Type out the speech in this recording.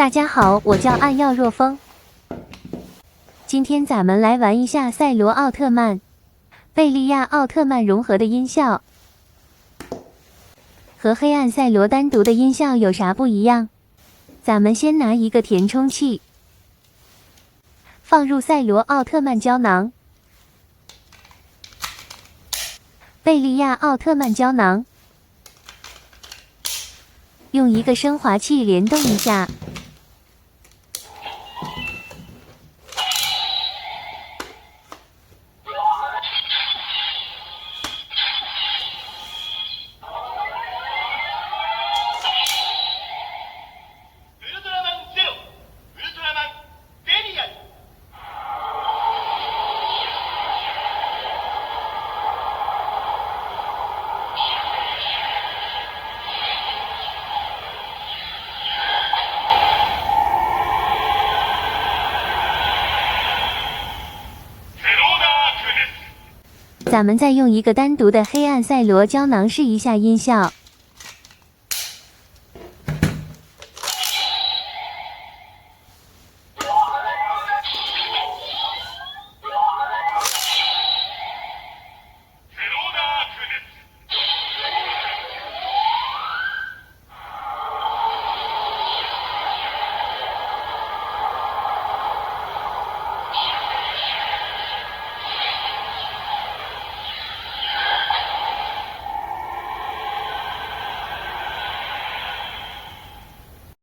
大家好，我叫暗耀若风。今天咱们来玩一下赛罗奥特曼、贝利亚奥特曼融合的音效，和黑暗赛罗单独的音效有啥不一样？咱们先拿一个填充器，放入赛罗奥特曼胶囊、贝利亚奥特曼胶囊，用一个升华器联动一下。咱们再用一个单独的黑暗赛罗胶囊试一下音效。